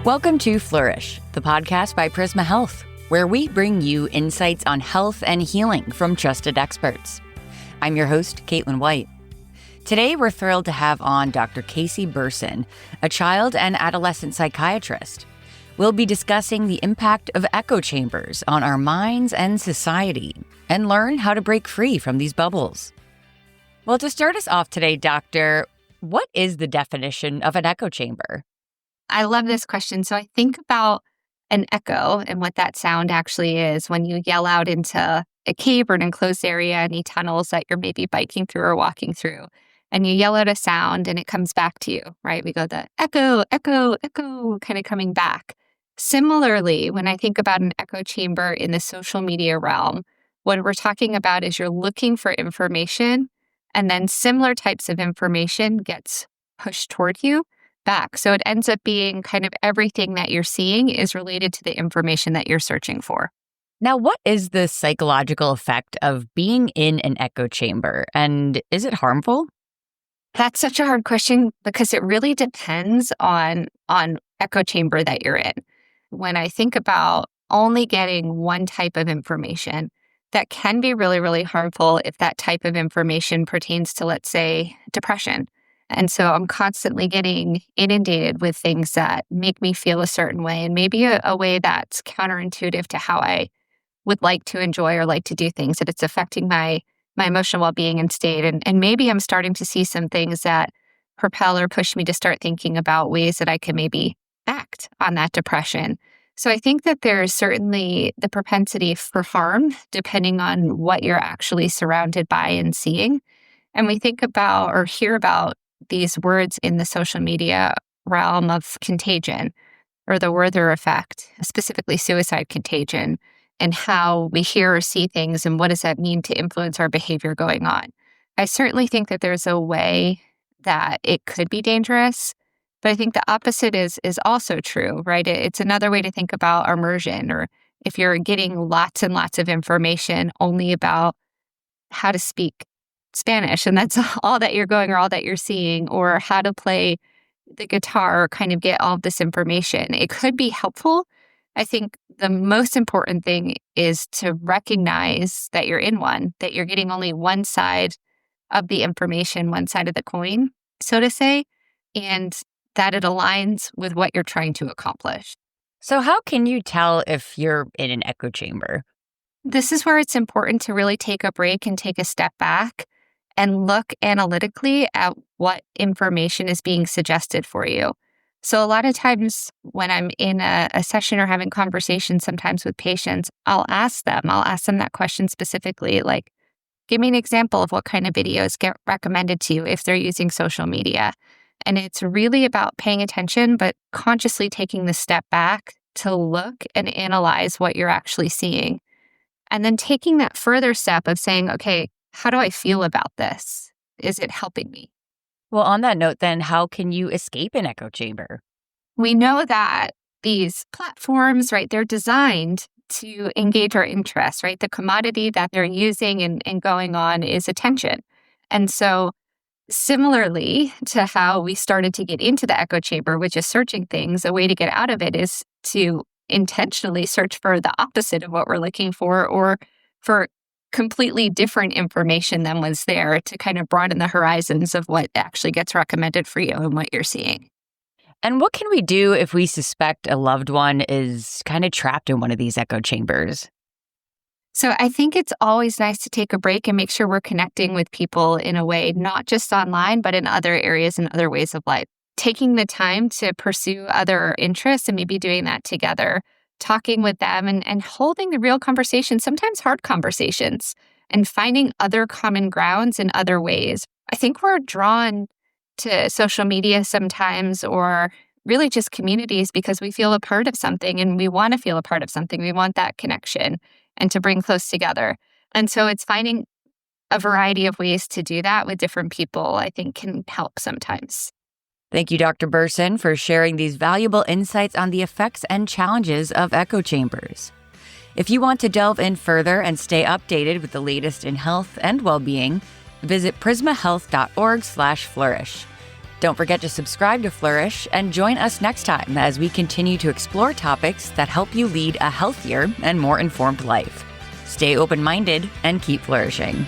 Welcome to Flourish, the podcast by Prisma Health, where we bring you insights on health and healing from trusted experts. I'm your host, Caitlin White. Today, we're thrilled to have on Dr. Casey Berson, a child and adolescent psychiatrist. We'll be discussing the impact of echo chambers on our minds and society, and learn how to break free from these bubbles. Well, to start us off today, Doctor, what is the definition of an echo chamber? I love this question. So I think about an echo and what that sound actually is when you yell out into a cave or an enclosed area, any tunnels that you're maybe biking through or walking through, and you yell out a sound and it comes back to you, right? We go the echo, echo, echo, kind of coming back. Similarly, when I think about an echo chamber in the social media realm, what we're talking about is you're looking for information and then similar types of information gets pushed toward you back. So it ends up being kind of everything that you're seeing is related to the information that you're searching for. Now, what is the psychological effect of being in an echo chamber, and is it harmful? That's such a hard question because it really depends on echo chamber that you're in. When I think about only getting one type of information, that can be really, really harmful if that type of information pertains to, let's say, depression. And so I'm constantly getting inundated with things that make me feel a certain way and maybe a way that's counterintuitive to how I would like to enjoy or like to do things, that it's affecting my emotional well-being and state. And maybe I'm starting to see some things that propel or push me to start thinking about ways that I can maybe act on that depression. So I think that there's certainly the propensity for harm depending on what you're actually surrounded by and seeing. And we think about or hear about these words in the social media realm of contagion or the Werther effect, specifically suicide contagion, and how we hear or see things and what does that mean to influence our behavior going on. I certainly think that there's a way that it could be dangerous, but I think the opposite is also true, right? It's another way to think about immersion, or if you're getting lots and lots of information only about how to speak Spanish, and that's all that you're going or all that you're seeing, or how to play the guitar, or kind of get all of this information. It could be helpful. I think the most important thing is to recognize that you're in one, that you're getting only one side of the information, one side of the coin, so to say, and that it aligns with what you're trying to accomplish. So how can you tell if you're in an echo chamber? This is where it's important to really take a break and take a step back and look analytically at what information is being suggested for you. So a lot of times when I'm in a session or having conversations sometimes with patients, I'll ask them that question specifically, like, give me an example of what kind of videos get recommended to you if they're using social media. And it's really about paying attention, but consciously taking the step back to look and analyze what you're actually seeing. And then taking that further step of saying, okay, how do I feel about this? Is it helping me? Well, on that note, then, how can you escape an echo chamber? We know that these platforms, right, they're designed to engage our interests, right? The commodity that they're using and going on is attention. And so similarly to how we started to get into the echo chamber, which is searching things, a way to get out of it is to intentionally search for the opposite of what we're looking for, or for completely different information than was there, to kind of broaden the horizons of what actually gets recommended for you and what you're seeing. And what can we do if we suspect a loved one is kind of trapped in one of these echo chambers? So I think it's always nice to take a break and make sure we're connecting with people in a way, not just online, but in other areas and other ways of life. Taking the time to pursue other interests and maybe doing that together, talking with them and holding the real conversation, sometimes hard conversations, and finding other common grounds in other ways. I think we're drawn to social media sometimes, or really just communities, because we feel a part of something and we want to feel a part of something. We want that connection and to bring close together. And so it's finding a variety of ways to do that with different people, I think, can help sometimes. Thank you, Dr. Berson, for sharing these valuable insights on the effects and challenges of echo chambers. If you want to delve in further and stay updated with the latest in health and well-being, visit prismahealth.org/flourish. Don't forget to subscribe to Flourish and join us next time as we continue to explore topics that help you lead a healthier and more informed life. Stay open-minded and keep flourishing.